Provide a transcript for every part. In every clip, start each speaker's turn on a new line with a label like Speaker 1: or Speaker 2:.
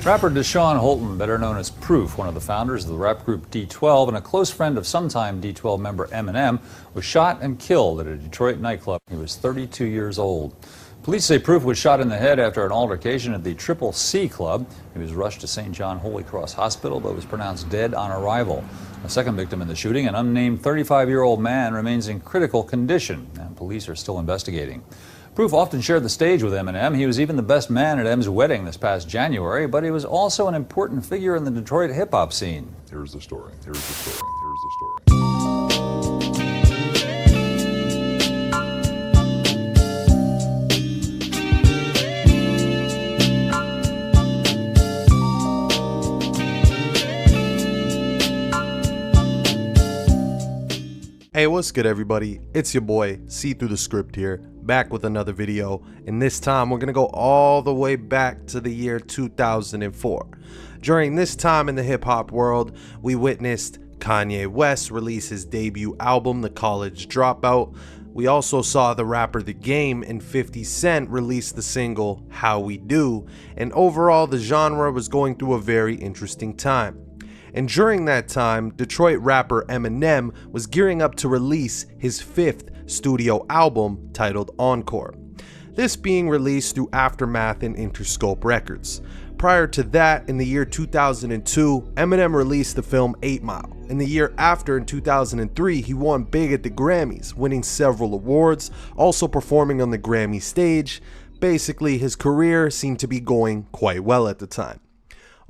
Speaker 1: Rapper Deshaun Holton, better known as Proof, one of the founders of the rap group D12 and a close friend of sometime D12 member Eminem, was shot and killed at a Detroit nightclub. He was 32 years old. Police say Proof was shot in the head after an altercation at the CCC club. He was rushed to St. John Holy Cross Hospital, but was pronounced dead on arrival. A second victim in the shooting, an unnamed 35-year-old man, remains in critical condition, and police are still investigating. Proof often shared the stage with Eminem. He was even the best man at M's wedding this past January, but he was also an important figure in the Detroit hip-hop scene.
Speaker 2: Here's the story. Here's the story. Here's the story.
Speaker 3: Hey, what's good everybody? It's your boy, Seethruthescript here, back with another video, and this time we're gonna go all the way back to the year 2004. During this time in the hip-hop world, we witnessed Kanye West release his debut album, The College Dropout. We also saw the rapper The Game and 50 Cent release the single How We Do, and overall the genre was going through a very interesting time. And during that time, Detroit rapper Eminem was gearing up to release his 5th studio album titled Encore. This being released through Aftermath and Interscope Records. Prior to that, in the year 2002, Eminem released the film 8 Mile. In the year after, in 2003, he won big at the Grammys, winning several awards, also performing on the Grammy stage. Basically, his career seemed to be going quite well at the time.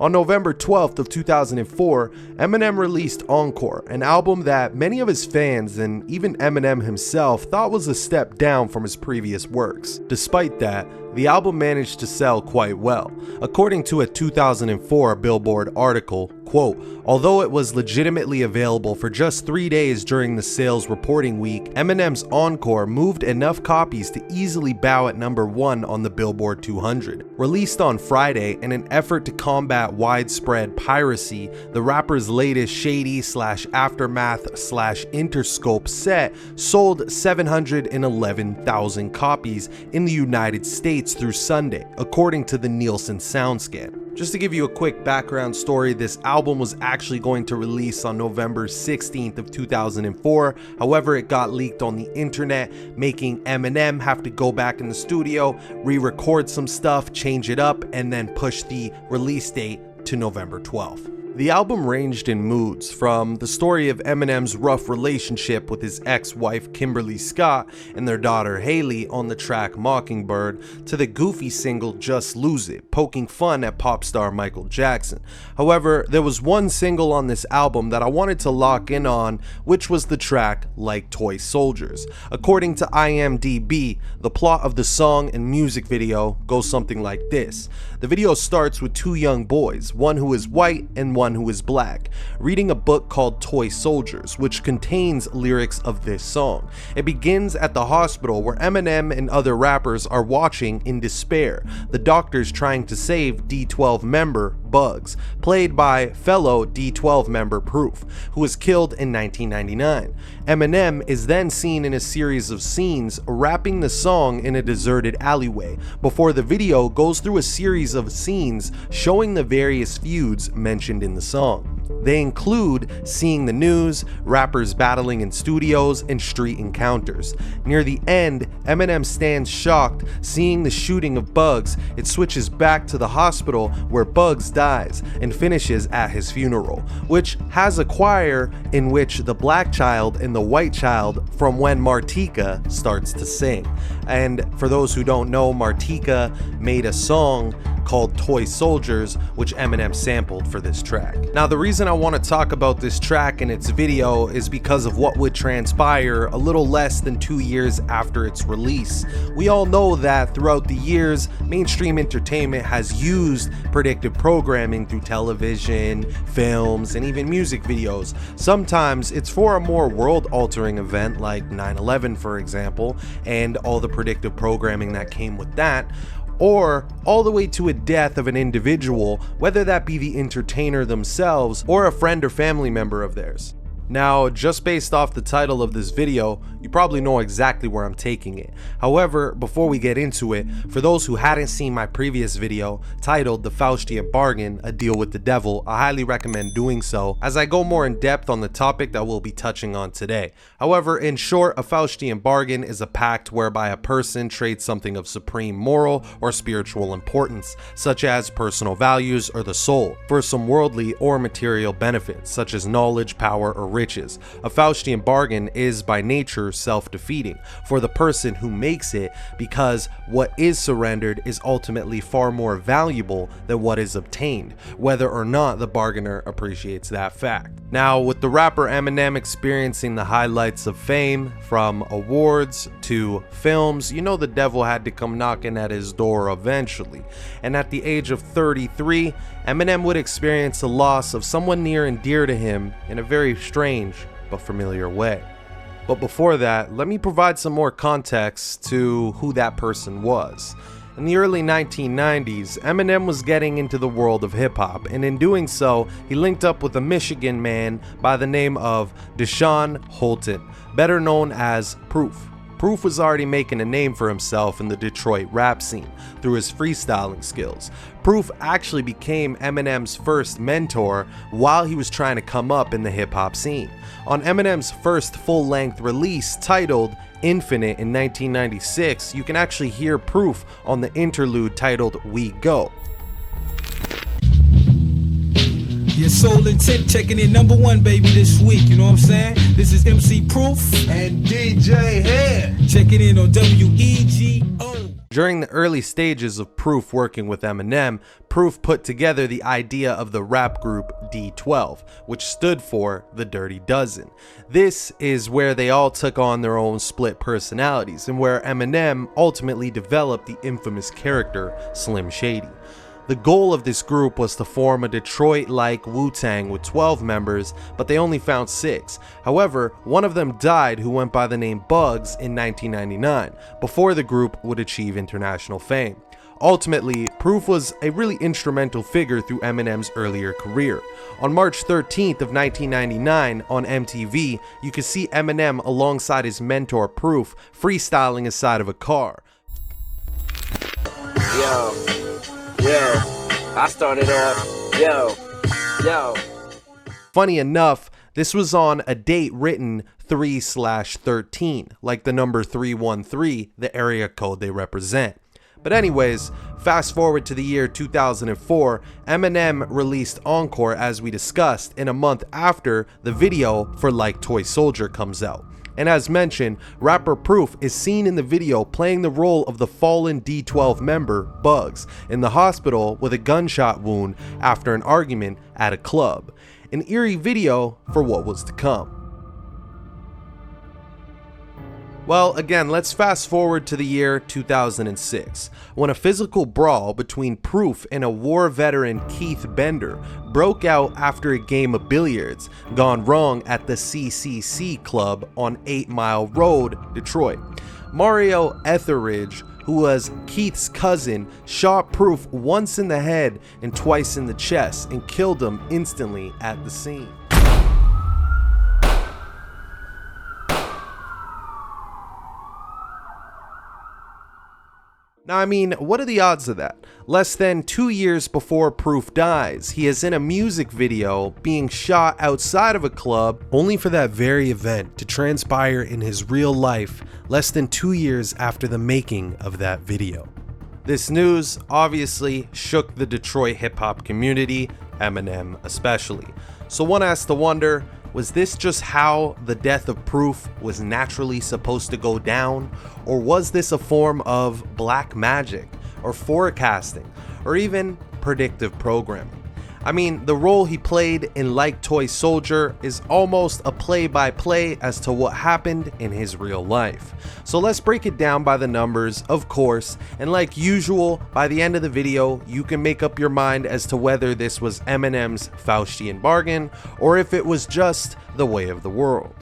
Speaker 3: On November 12th of 2004, Eminem released Encore, an album that many of his fans and even Eminem himself thought was a step down from his previous works. Despite that, the album managed to sell quite well. According to a 2004 Billboard article, quote, although it was legitimately available for just 3 days during the sales reporting week, Eminem's Encore moved enough copies to easily bow at number 1 on the Billboard 200. Released on Friday in an effort to combat widespread piracy, the rapper's latest Shady/Aftermath/Interscope set sold 711,000 copies in the United States through Sunday, according to the Nielsen SoundScan. Just to give you a quick background story, this album was actually going to release on November 16th of 2004. However, it got leaked on the internet, making Eminem have to go back in the studio, re-record some stuff, change it up, and then push the release date to November 12th. The album ranged in moods, from the story of Eminem's rough relationship with his ex-wife Kimberly Scott and their daughter Haley on the track Mockingbird, to the goofy single Just Lose It, poking fun at pop star Michael Jackson. However, there was one single on this album that I wanted to lock in on, which was the track Like Toy Soldiers. According to IMDb, the plot of the song and music video goes something like this. The video starts with 2 young boys, one who is white and one who is black, reading a book called Toy Soldiers, which contains lyrics of this song. It begins at the hospital where Eminem and other rappers are watching in despair, the doctors trying to save D12 member Bugs, played by fellow D12 member Proof, who was killed in 1999. Eminem is then seen in a series of scenes rapping the song in a deserted alleyway, before the video goes through a series of scenes showing the various feuds mentioned in the song. They include seeing the news, rappers battling in studios, and street encounters. Near the end, Eminem stands shocked seeing the shooting of Bugs. It switches back to the hospital where Bugs dies and finishes at his funeral, which has a choir in which the black child and the white child from When Martika starts to sing. And for those who don't know, Martika made a song called Toy Soldiers, which Eminem sampled for this track. Now, the reason I want to talk about this track and its video is because of what would transpire a little less than 2 years after its release. We all know that throughout the years, mainstream entertainment has used predictive programming through television, films, and even music videos. Sometimes it's for a more world-altering event like 9/11, for example, and all the predictive programming that came with that, or all the way to a death of an individual, whether that be the entertainer themselves or a friend or family member of theirs. Now, just based off the title of this video, you probably know exactly where I'm taking it. However, before we get into it, for those who hadn't seen my previous video titled The Faustian Bargain, A Deal with the Devil, I highly recommend doing so as I go more in depth on the topic that we'll be touching on today. However, in short, a Faustian bargain is a pact whereby a person trades something of supreme moral or spiritual importance, such as personal values or the soul, for some worldly or material benefits, such as knowledge, power, or riches. A Faustian bargain is by nature self-defeating for the person who makes it, because what is surrendered is ultimately far more valuable than what is obtained, whether or not the bargainer appreciates that fact. Now, with the rapper Eminem experiencing the highlights of fame, from awards to films, you know the devil had to come knocking at his door eventually. And at the age of 33, Eminem would experience the loss of someone near and dear to him in a very strange but familiar way. But before that, let me provide some more context to who that person was. In the early 1990s, Eminem was getting into the world of hip-hop, and in doing so, he linked up with a Michigan man by the name of Deshaun Holton, better known as Proof. Proof was already making a name for himself in the Detroit rap scene through his freestyling skills. Proof actually became Eminem's first mentor while he was trying to come up in the hip-hop scene. On Eminem's first full-length release titled Infinite in 1996, you can actually hear Proof on the interlude titled We Go.
Speaker 4: Your soul intent checking in #1, baby, this week, you know what I'm saying? This is MC Proof
Speaker 5: and DJ Hair
Speaker 4: checking in on WEGO.
Speaker 3: During the early stages of Proof working with Eminem, Proof put together the idea of the rap group D12, which stood for The Dirty Dozen. This is where they all took on their own split personalities, and where Eminem ultimately developed the infamous character Slim Shady. The goal of this group was to form a Detroit-like Wu-Tang with 12 members, but they only found 6. However, one of them died, who went by the name Bugs, in 1999, before the group would achieve international fame. Ultimately, Proof was a really instrumental figure through Eminem's earlier career. On March 13th of 1999 on MTV, you could see Eminem alongside his mentor Proof freestyling inside of a car.
Speaker 5: Yo, I started off, yo.
Speaker 3: Funny enough, this was on a date written 3/13, like the number 313, the area code they represent. But anyways, fast forward to the year 2004, Eminem released Encore, as we discussed, in a month after the video for Like Toy Soldier comes out. And as mentioned, rapper Proof is seen in the video playing the role of the fallen D12 member, Bugs, in the hospital with a gunshot wound after an argument at a club. An eerie video for what was to come. Well, again, let's fast forward to the year 2006, when a physical brawl between Proof and a war veteran, Keith Bender, broke out after a game of billiards gone wrong at the CCC Club on 8 Mile Road, Detroit. Mario Etheridge, who was Keith's cousin, shot Proof once in the head and twice in the chest and killed him instantly at the scene. Now, I mean, what are the odds of that? Less than 2 years before Proof dies, he is in a music video being shot outside of a club, only for that very event to transpire in his real life less than 2 years after the making of that video. This news obviously shook the Detroit hip-hop community, Eminem especially. So one has to wonder, was this just how the death of Proof was naturally supposed to go down? Or was this a form of black magic, or forecasting, or even predictive programming? I mean, the role he played in Like Toy Soldier is almost a play-by-play as to what happened in his real life. So let's break it down by the numbers, of course, and like usual, by the end of the video, you can make up your mind as to whether this was Eminem's Faustian bargain, or if it was just the way of the world.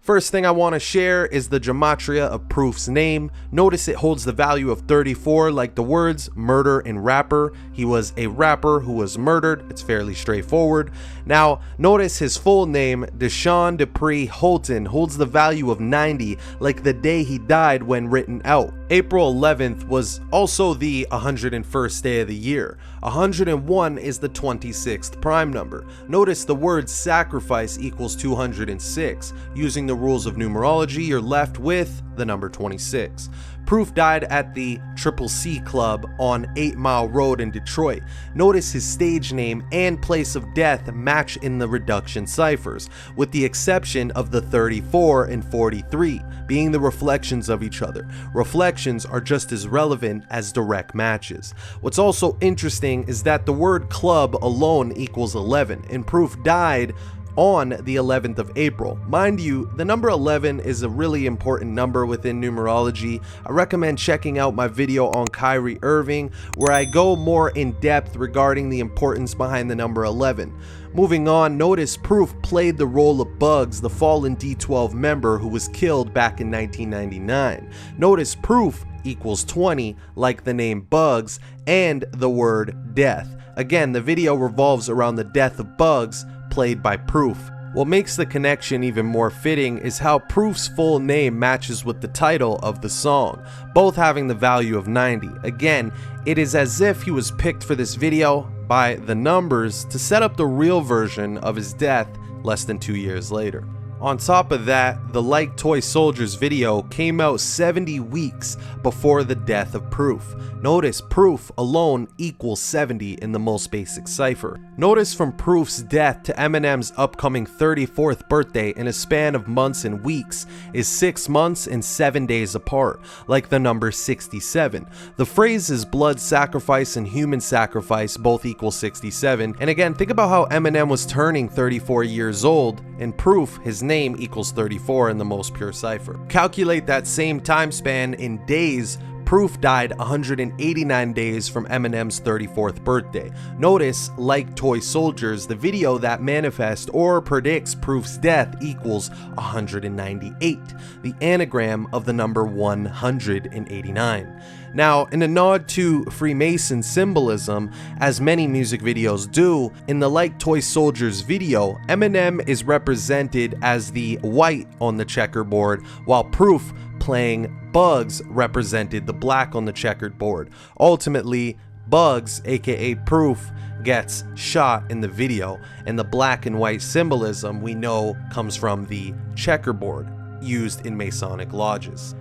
Speaker 3: First thing I want to share is the gematria of Proof's name. Notice it holds the value of 34 like the words murder and rapper. He was a rapper who was murdered. It's fairly straightforward. Now, notice his full name, Deshaun Dupree Holton, holds the value of 90 like the day he died when written out. April 11th was also the 101st day of the year. 101 is the 26th prime number. Notice the word sacrifice equals 206. Using the rules of numerology, you're left with the number 26. Proof died at the CCC Club on 8 Mile Road in Detroit. Notice his stage name and place of death match in the reduction ciphers, with the exception of the 34 and 43 being the reflections of each other. Reflections are just as relevant as direct matches. What's also interesting is that the word club alone equals 11, and Proof died on the 11th of April. Mind you, the number 11 is a really important number within numerology. I recommend checking out my video on Kyrie Irving, where I go more in depth regarding the importance behind the number 11. Moving on, notice Proof played the role of Bugs, the fallen D12 member who was killed back in 1999. Notice Proof equals 20, like the name Bugs, and the word death. Again, the video revolves around the death of Bugs, played by Proof. What makes the connection even more fitting is how Proof's full name matches with the title of the song, both having the value of 90. Again, it is as if he was picked for this video by the numbers to set up the real version of his death less than 2 years later. On top of that, the Like Toy Soldiers video came out 70 weeks before the death of Proof. Notice Proof alone equals 70 in the most basic cipher. Notice from Proof's death to Eminem's upcoming 34th birthday in a span of months and weeks is 6 months and 7 days apart, like the number 67. The phrases blood sacrifice and human sacrifice both equal 67, and again, think about how Eminem was turning 34 years old, and Proof, his name, equals 34 in the most pure cipher. Calculate that same time span in days. Proof died 189 days from Eminem's 34th birthday. Notice, like Toy Soldiers, the video that manifests or predicts Proof's death equals 198, the anagram of the number 189. Now, in a nod to Freemason symbolism, as many music videos do, in the Like Toy Soldiers video, Eminem is represented as the white on the checkerboard, while Proof, playing Bugs, represented the black on the checkered board. Ultimately, Bugs, aka Proof, gets shot in the video, and the black and white symbolism we know comes from the checkerboard used in Masonic lodges.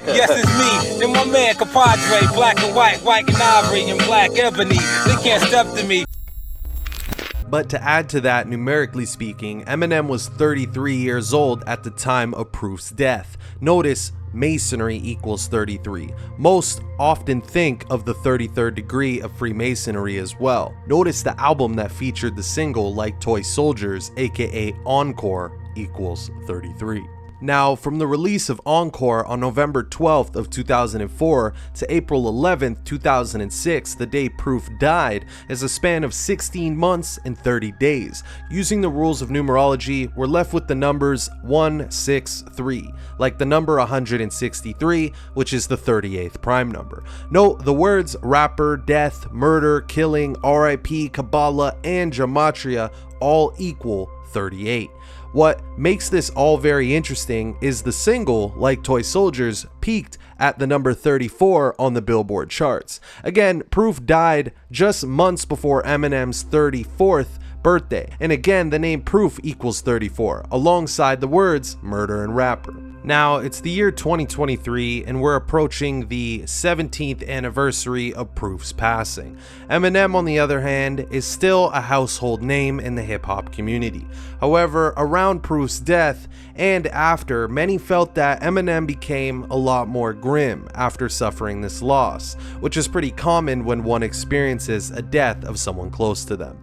Speaker 4: Yes, it's me, and my man compadre, black and white and ivory, and black ebony. They can't step to me.
Speaker 3: But to add to that, numerically speaking, Eminem was 33 years old at the time of Proof's death. Notice Masonry equals 33. Most often think of the 33rd degree of Freemasonry as well. Notice the album that featured the single Like Toy Soldiers, aka Encore, equals 33. Now, from the release of Encore on November 12th of 2004 to April 11th, 2006, the day Proof died, is a span of 16 months and 30 days. Using the rules of numerology, we're left with the numbers 163, like the number 163, which is the 38th prime number. Note the words rapper, death, murder, killing, RIP, Kabbalah, and gematria all equal 38. What makes this all very interesting is the single, Like Toy Soldiers, peaked at the number 34 on the Billboard charts. Again, Proof died just months before Eminem's 34th birthday, and again, the name Proof equals 34, alongside the words murder and rapper. Now, it's the year 2023, and we're approaching the 17th anniversary of Proof's passing. Eminem, on the other hand, is still a household name in the hip-hop community. However, around Proof's death and after, many felt that Eminem became a lot more grim after suffering this loss, which is pretty common when one experiences a death of someone close to them.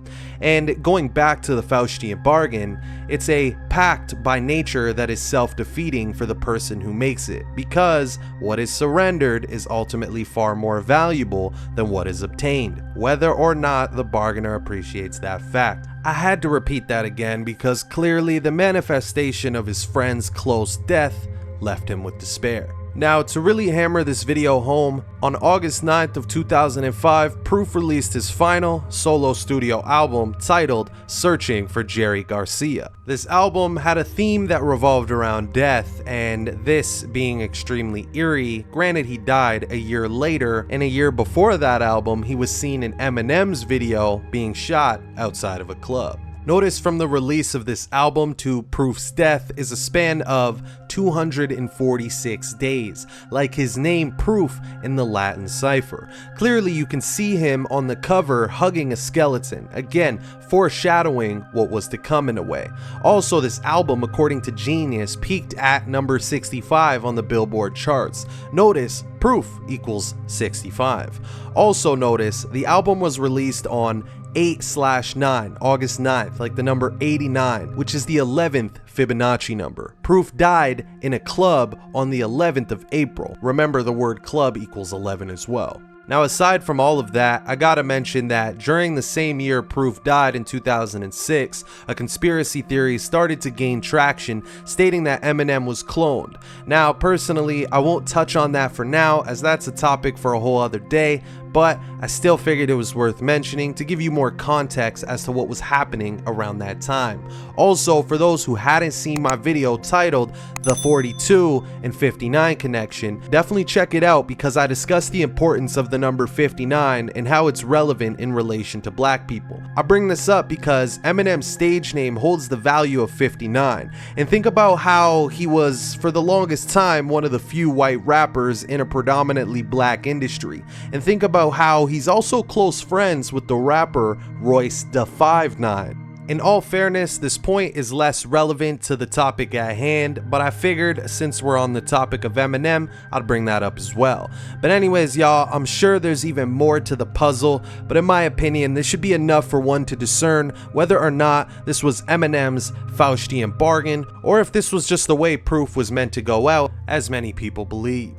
Speaker 3: And going back to the Faustian bargain, it's a pact by nature that is self-defeating for the person who makes it, because what is surrendered is ultimately far more valuable than what is obtained, whether or not the bargainer appreciates that fact. I had to repeat that again because clearly the manifestation of his friend's close death left him with despair. Now, to really hammer this video home, on August 9th of 2005, Proof released his final solo studio album titled Searching for Jerry Garcia. This album had a theme that revolved around death, and this being extremely eerie. Granted, he died a year later, and a year before that album, he was seen in Eminem's video being shot outside of a club. Notice from the release of this album to Proof's death is a span of 246 days, like his name Proof in the Latin cipher. Clearly you can see him on the cover hugging a skeleton, again foreshadowing what was to come in a way. Also, this album, according to Genius, peaked at number 65 on the Billboard charts. Notice Proof equals 65. Also notice the album was released on 8/9, August 9th, like the number 89, which is the 11th Fibonacci number. Proof died in a club on the 11th of April. Remember, the word club equals 11 as well. Now, aside from all of that, I gotta mention that during the same year Proof died in 2006, a conspiracy theory started to gain traction stating that Eminem was cloned. Now, personally, I won't touch on that for now as that's a topic for a whole other day, but I still figured it was worth mentioning to give you more context as to what was happening around that time. Also, for those who hadn't seen my video titled The 42 and 59 Connection, definitely check it out because I discussed the importance of the number 59 and how it's relevant in relation to black people. I bring this up because Eminem's stage name holds the value of 59, and think about how he was for the longest time one of the few white rappers in a predominantly black industry, and think about how he's also close friends with the rapper Royce da 5'9". In all fairness, this point is less relevant to the topic at hand, but I figured since we're on the topic of Eminem, I'd bring that up as well. But anyways, y'all, I'm sure there's even more to the puzzle, but in my opinion, this should be enough for one to discern whether or not this was Eminem's Faustian bargain, or if this was just the way Proof was meant to go out, as many people believe.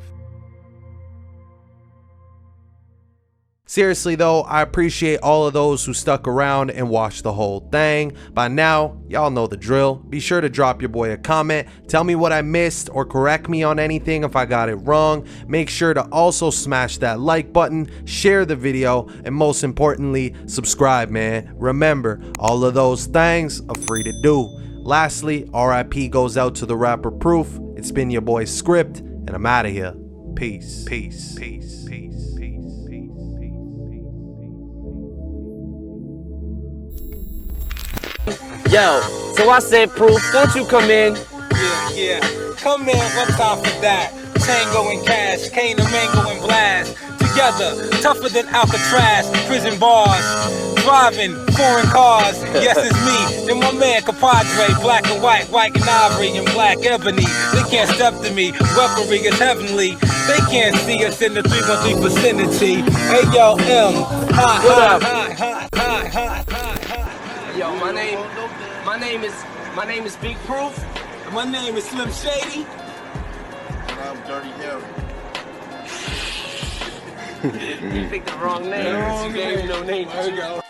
Speaker 3: Seriously though, I appreciate all of those who stuck around and watched the whole thing. By now, y'all know the drill. Be sure to drop your boy a comment, tell me what I missed or correct me on anything if I got it wrong. Make sure to also smash that like button, share the video, and most importantly, subscribe, man. Remember, all of those things are free to do. Lastly, RIP goes out to the rapper Proof. It's been your boy Script, and I'm out of here. Peace. Peace. Peace.
Speaker 5: Yo, so I said, Proof, don't you come in?
Speaker 4: Yeah, come in, one time for that. Tango and Cash, Kane and Mango and Blast. Together, tougher than Alcatraz, prison bars. Driving foreign cars, yes it's me. And my man compadre, black and white and ivory and black ebony. They can't step to me, weaponry is heavenly. They can't see us in the 313 vicinity. Hey yo, M, hi.
Speaker 5: Yo, my name is Big Proof.
Speaker 4: My name is Slim Shady.
Speaker 6: And I'm Dirty Harry.
Speaker 5: You picked the wrong name. You gave me no name.
Speaker 4: There you go.